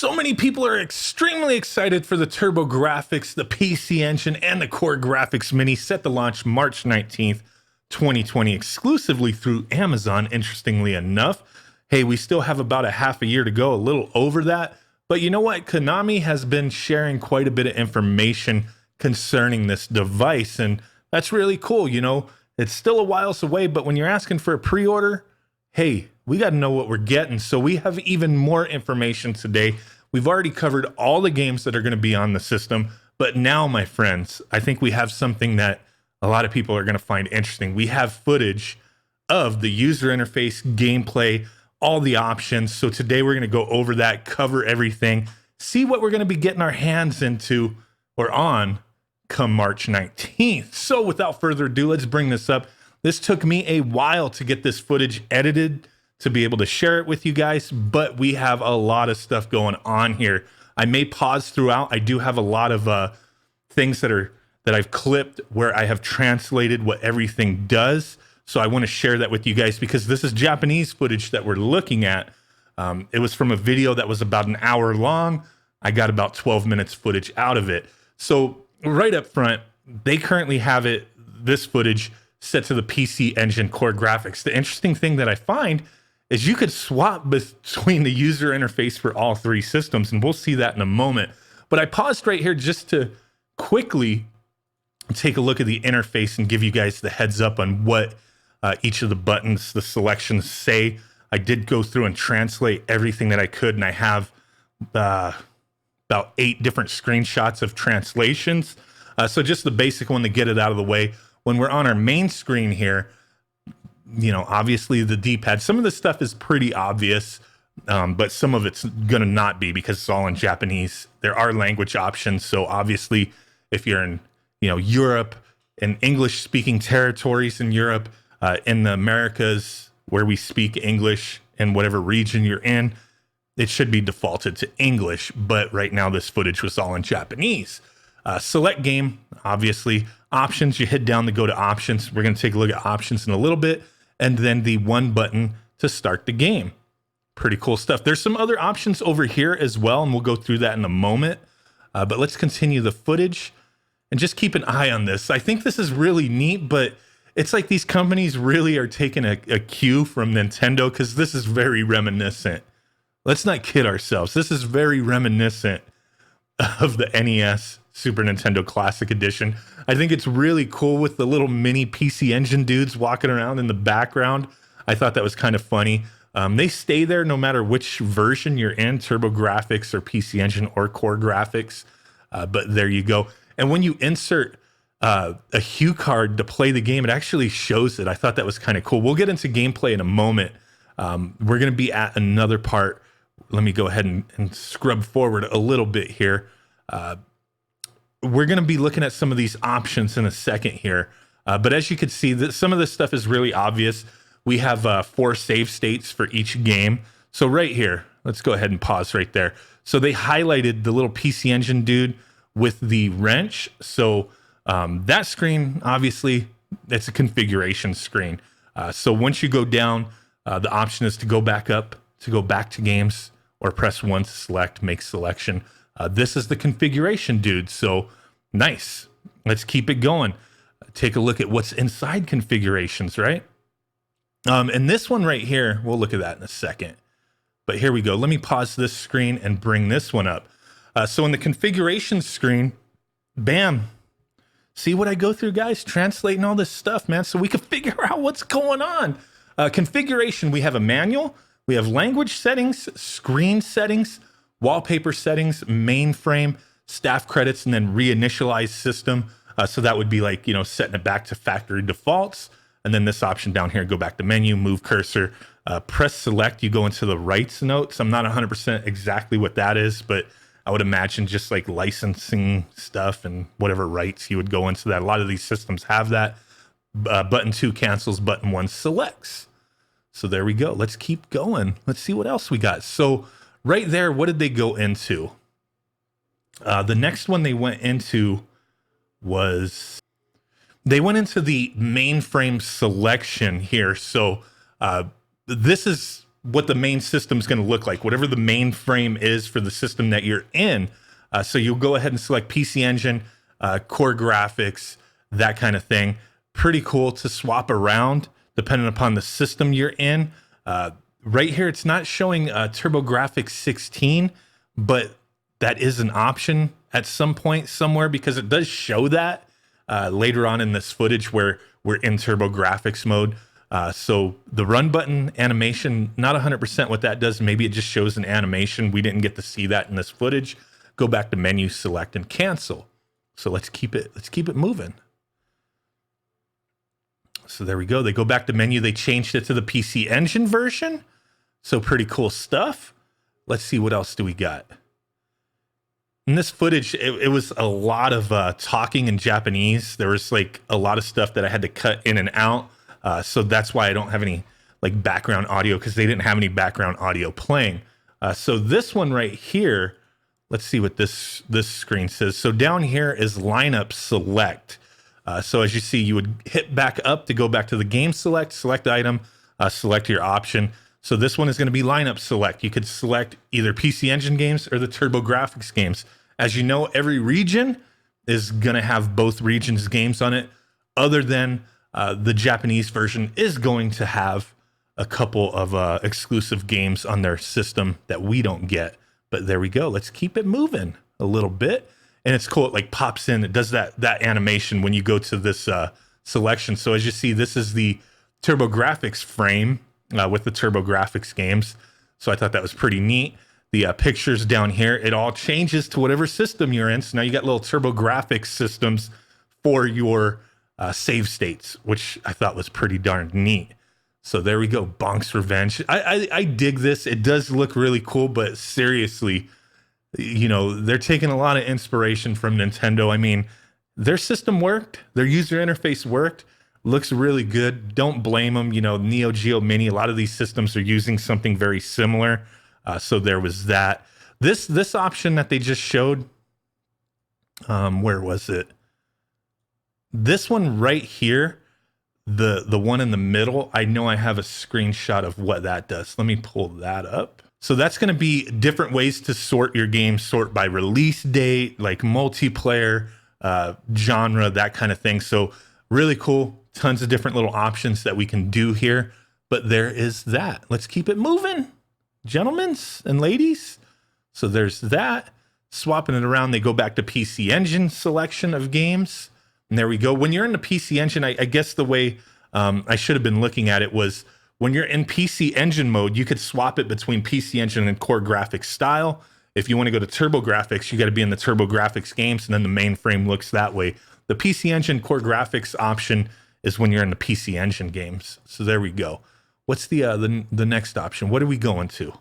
So many people are extremely excited for the TurboGrafx, the PC Engine, and the Core Graphics Mini set to launch March 19th, 2020 exclusively through Amazon, interestingly enough. Hey, we still have about a half a year to go, a little over that. But you know what? Konami has been sharing quite a bit of information concerning this device, and that's really cool. You know, it's still a whiles away, but when you're asking for a pre-order, hey, we got to know what we're getting. So we have even more information today. We've already covered all the games that are going to be on the system. But now, my friends, I think we have something that a lot of people are going to find interesting. We have footage of the user interface, gameplay, all the options. So today we're going to go over that, cover everything, see what we're going to be getting our hands into or on come March 19th. So without further ado, let's bring this up. This took me a while to get this footage edited to be able to share it with you guys, but we have a lot of stuff going on here. I may pause throughout. I do have a lot of things that I've clipped where I have translated what everything does. So I want to share that with you guys because this is Japanese footage that we're looking at. It was from a video that was about an hour long. I got about 12 minutes footage out of it. So right up front, they currently have this footage set to the PC Engine Core Graphics. The interesting thing that I find is you could swap between the user interface for all three systems, and we'll see that in a moment. But I paused right here just to quickly take a look at the interface and give you guys the heads up on what each of the buttons, the selections say. I did go through and translate everything that I could, and I have about 8 different screenshots of translations. So just the basic one to get it out of the way. When we're on our main screen here, you know, obviously the D-pad, some of this stuff is pretty obvious, but some of it's going to not be because it's all in Japanese. There are language options. So obviously if you're in, you know, Europe and English speaking territories in Europe, in the Americas where we speak English in whatever region you're in, it should be defaulted to English. But right now this footage was all in Japanese. Select game, obviously. Options, you hit down to go to options. We're going to take a look at options in a little bit. And then the one button to start the game. Pretty cool stuff. There's some other options over here as well, and we'll go through that in a moment. But let's continue the footage and just keep an eye on this. I think this is really neat, but it's like these companies really are taking a cue from Nintendo because this is very reminiscent. Let's not kid ourselves. This is very reminiscent of the NES Super Nintendo Classic Edition. I think it's really cool with the little mini PC Engine dudes walking around in the background. I thought that was kind of funny. They stay there no matter which version you're in, TurboGrafx or PC Engine or Core Graphics. But there you go. And when you insert a hue card to play the game, it actually shows it. I thought that was kind of cool. We'll get into gameplay in a moment. We're going to be at another part. Let me go ahead and scrub forward a little bit here. We're going to be looking at some of these options in a second here. But as you can see, some of this stuff is really obvious. We have 4 save states for each game. So right here, let's go ahead and pause right there. So they highlighted the little PC Engine dude with the wrench. So that screen, obviously, it's a configuration screen. So once you go down, the option is to go back up, to go back to games, or press 1 to select, make selection. This is the configuration dude. So nice. Let's keep it going. Take a look at what's inside configurations, right? And this one right here, we'll look at that in a second. But here we go. Let me pause this screen and bring this one up. So in the configuration screen, bam. See what I go through, guys? Translating all this stuff, man, so we can figure out what's going on. Configuration, we have a manual. We have language settings, screen settings, wallpaper settings, mainframe, staff credits, and then reinitialize system. So that would be like, you know, setting it back to factory defaults. And then this option down here, go back to menu, move cursor, press select, you go into the rights notes. I'm not 100% exactly what that is, but I would imagine just like licensing stuff and whatever rights you would go into that. A lot of these systems have that. Button 2 cancels, button 1 selects. So there we go. Let's keep going. Let's see what else we got. So right there, what did they go into? The next one they went into was, they went into the mainframe selection here. So this is what the main system is going to look like, whatever the mainframe is for the system that you're in. So you'll go ahead and select PC Engine, Core Grafx, that kind of thing. Pretty cool to swap around depending upon the system you're in. Right here, it's not showing TurboGrafx-16, but that is an option at some point somewhere, because it does show that later on in this footage where we're in TurboGrafx mode. So the run button animation, not 100% what that does. Maybe it just shows an animation. We didn't get to see that in this footage. Go back to menu, select, and cancel. So let's keep it moving. So there we go. They go back to menu. They changed it to the PC Engine version. So pretty cool stuff. Let's see, what else do we got? In this footage, it was a lot of talking in Japanese. There was like a lot of stuff that I had to cut in and out. So that's why I don't have any like background audio, because they didn't have any background audio playing. So this one right here, let's see what this screen says. So down here is lineup select. So as you see, you would hit back up to go back to the game select item, select your option. So this one is going to be lineup select. You could select either PC Engine games or the TurboGrafx games. As you know, every region is going to have both regions' games on it, other than the Japanese version is going to have a couple of exclusive games on their system that we don't get. But there we go. Let's keep it moving a little bit. And it's cool. It like pops in. It does that animation when you go to this selection. So as you see, this is the TurboGrafx frame with the TurboGrafx games. So I thought that was pretty neat. The pictures down here, it all changes to whatever system you're in. So now you got little TurboGrafx systems for your save states, which I thought was pretty darn neat. So there we go. Bonk's Revenge. I dig this. It does look really cool, but seriously, you know, they're taking a lot of inspiration from Nintendo. I mean, their system worked. Their user interface worked. Looks really good. Don't blame them. You know, Neo Geo Mini, a lot of these systems are using something very similar. So there was that. This option that they just showed, where was it? This one right here, the one in the middle, I know I have a screenshot of what that does. Let me pull that up. So that's going to be different ways to sort your game, sort by release date, like multiplayer, genre, that kind of thing. So really cool. Tons of different little options that we can do here. But there is that. Let's keep it moving, gentlemen and ladies. So there's that. Swapping it around, they go back to PC Engine selection of games. And there we go. When you're in the PC Engine, I guess the way I should have been looking at it was, when you're in PC Engine mode, you could swap it between PC Engine and Core Graphics style. If you want to go to TurboGrafx, you got to be in the TurboGrafx games, and then the mainframe looks that way. The PC Engine Core Graphics option is when you're in the PC Engine games. So there we go. What's the next option? What are we going to?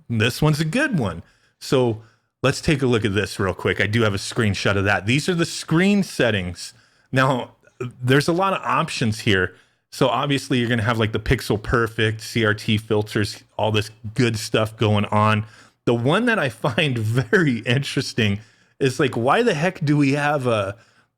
This one's a good one. So let's take a look at this real quick. I do have a screenshot of that. These are the screen settings. Now, there's a lot of options here. So obviously you're going to have like the pixel perfect, CRT filters, all this good stuff going on. The one that I find very interesting is like, why the heck do we have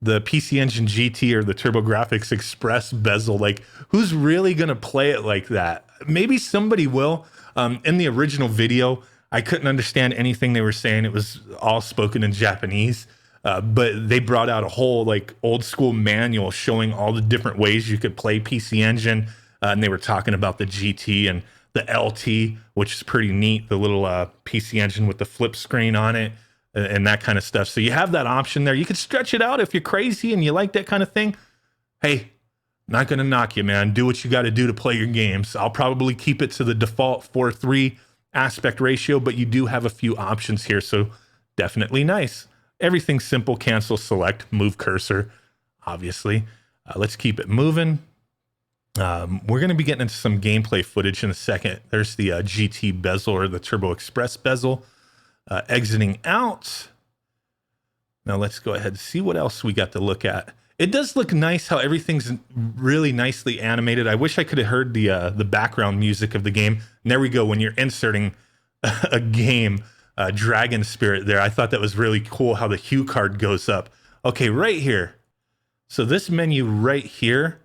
the PC Engine GT or the TurboGrafx Express bezel? Like, who's really going to play it like that? Maybe somebody will. In the original video, I couldn't understand anything they were saying. It was all spoken in Japanese. But they brought out a whole like old school manual showing all the different ways you could play PC Engine. And they were talking about the GT and the LT, which is pretty neat. The little PC Engine with the flip screen on it and that kind of stuff. So you have that option there. You can stretch it out if you're crazy and you like that kind of thing. Hey, not going to knock you, man. Do what you got to do to play your games. I'll probably keep it to the default 4:3 aspect ratio, but you do have a few options here. So definitely nice. Everything's simple. Cancel, select, move cursor, obviously. Let's keep it moving. We're going to be getting into some gameplay footage in a second. There's the GT bezel or the Turbo Express bezel. Exiting out. Now let's go ahead and see what else we got to look at. It does look nice how everything's really nicely animated. I wish I could have heard the background music of the game. And there we go. When you're inserting a game, Dragon Spirit there. I thought that was really cool how the hue card goes up. Okay, right here. So this menu right here,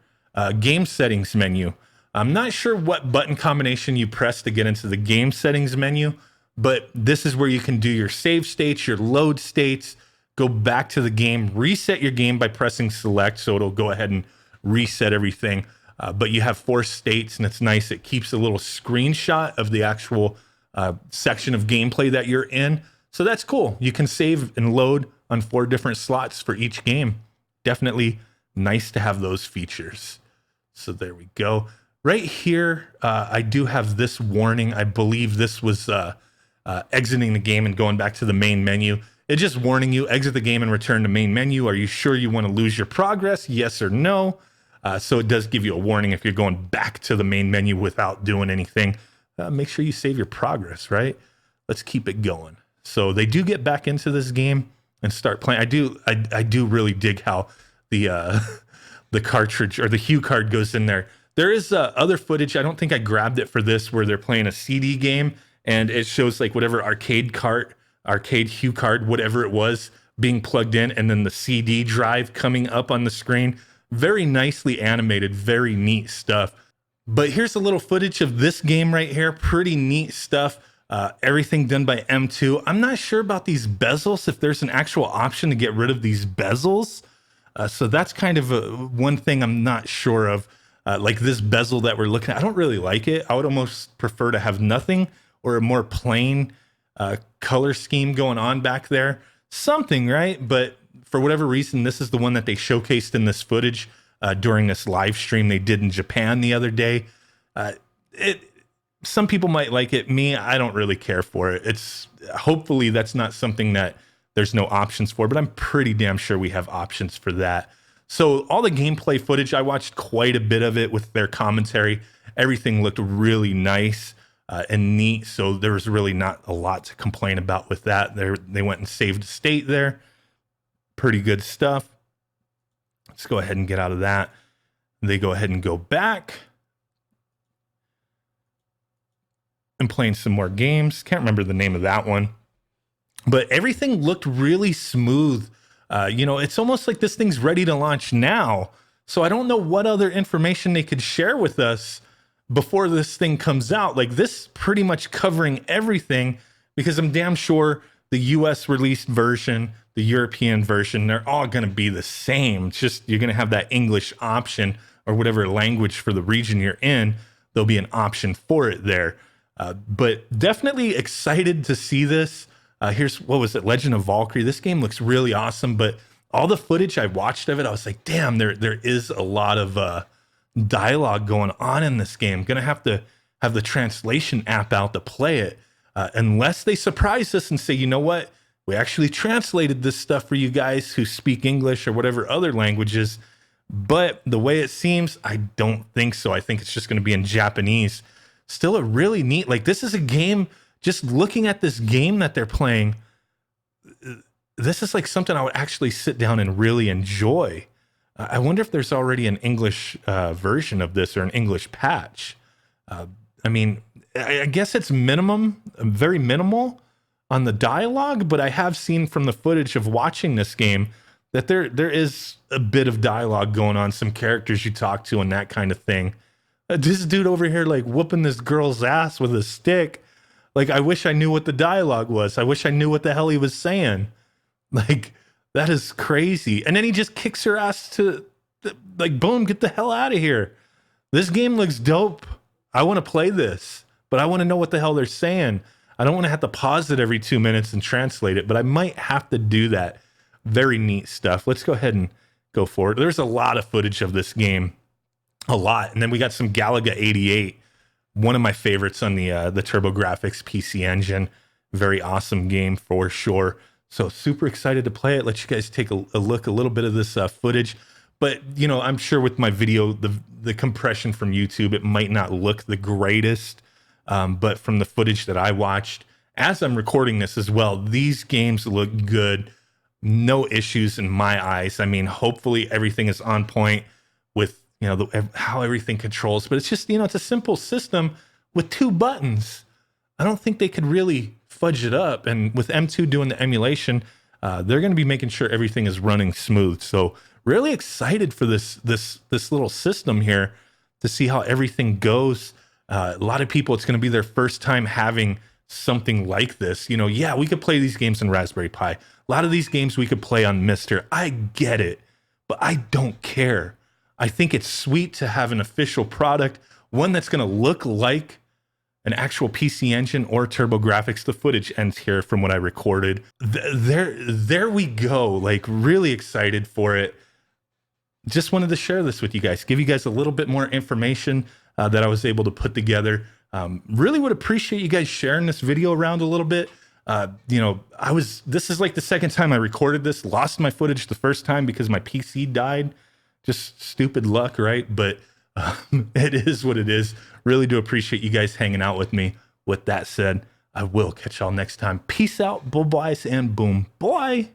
game settings menu. I'm not sure what button combination you press to get into the game settings menu, but this is where you can do your save states, your load states, go back to the game, reset your game by pressing select. So it'll go ahead and reset everything. But you have 4 states, and it's nice. It keeps a little screenshot of the actual section of gameplay that you're in. So that's cool. You can save and load on 4 different slots for each game. Definitely nice to have those features. So there we go. Right here, I do have this warning. I believe this was exiting the game and going back to the main menu. It's just warning you, exit the game and return to main menu. Are you sure you want to lose your progress? Yes or no? So it does give you a warning if you're going back to the main menu without doing anything. Make sure you save your progress, right? Let's keep it going. So they do get back into this game and start playing. I do really dig how the cartridge or the hue card goes in there. There is other footage. I don't think I grabbed it for this, where they're playing a CD game and it shows like whatever arcade hue card, whatever it was, being plugged in, and then the CD drive coming up on the screen. Very nicely animated, very neat stuff. But here's a little footage of this game right here. Pretty neat stuff. Everything done by M2. I'm not sure about these bezels, if there's an actual option to get rid of these bezels. So that's kind of one thing I'm not sure of. Like this bezel that we're looking at, I don't really like it. I would almost prefer to have nothing, or a more plain color scheme going on back there. Something, right? But for whatever reason, this is the one that they showcased in this footage during this live stream they did in Japan the other day. Some people might like it. Me, I don't really care for it. Hopefully that's not something that there's no options for, but I'm pretty damn sure we have options for that. So all the gameplay footage, I watched quite a bit of it with their commentary. Everything looked really nice and neat. So there was really not a lot to complain about with that. They went and saved a state there. Pretty good stuff. Let's go ahead and get out of that. They go ahead and go back and playing some more games. Can't remember the name of that one, but everything looked really smooth. It's almost like this thing's ready to launch now. So I don't know what other information they could share with us before this thing comes out. Like this pretty much covering everything, because I'm damn sure the US released version, the European version, they're all going to be the same. It's just you're going to have that English option, or whatever language for the region you're in, there'll be an option for it there. But definitely excited to see this. Here's, what was it, Legend of Valkyrie. This game looks really awesome, but all the footage I watched of it, I was like, damn, there is a lot of dialogue going on in this game. Gonna have to have the translation app out to play it, unless they surprise us and say, you know what, we actually translated this stuff for you guys who speak English or whatever other languages. But the way it seems, I don't think so. I think it's just gonna be in Japanese. Still a really neat, like this is a game, just looking at this game that they're playing, this is like something I would actually sit down and really enjoy. I wonder if there's already an English version of this, or an English patch. I mean, I guess it's very minimal on the dialogue, but I have seen from the footage of watching this game that there is a bit of dialogue going on, some characters you talk to and that kind of thing. This dude over here like whooping this girl's ass with a stick. Like, I wish I knew what the dialogue was. I wish I knew what the hell he was saying. Like, that is crazy. And then he just kicks her ass to, like, boom, get the hell out of here. This game looks dope. I want to play this, but I want to know what the hell they're saying. I don't want to have to pause it every 2 minutes and translate it, but I might have to do that. Very neat stuff. Let's go ahead and go forward. There's a lot of footage of this game. A lot. And then we got some Galaga 88. One of my favorites on the TurboGrafx PC Engine. Very awesome game for sure. So super excited to play it. Let you guys take a look, a little bit of this footage. But, you know, I'm sure with my video, the compression from YouTube, it might not look the greatest. But from the footage that I watched, as I'm recording this as well, these games look good. No issues in my eyes. I mean, hopefully everything is on point with, you know, how everything controls, but it's just, you know, it's a simple system with 2 buttons. I don't think they could really fudge it up. And with M2 doing the emulation, they're going to be making sure everything is running smooth. So really excited for this little system here. to see how everything goes. A lot of people, it's going to be their first time having something like this. You know, yeah, we could play these games on Raspberry Pi. A lot of these games we could play on Mister. I get it, but I don't care. I think it's sweet to have an official product, one that's going to look like an actual PC Engine or TurboGrafx. The footage ends here from what I recorded. There we go. Like, really excited for it. Just wanted to share this with you guys, give you guys a little bit more information that I was able to put together. Really would appreciate you guys sharing this video around a little bit. You know, this is like the second time I recorded this, lost my footage the first time because my PC died. Just stupid luck, right? But it is what it is. Really do appreciate you guys hanging out with me. With that said, I will catch y'all next time. Peace out, bye-byes, and boom. Bye.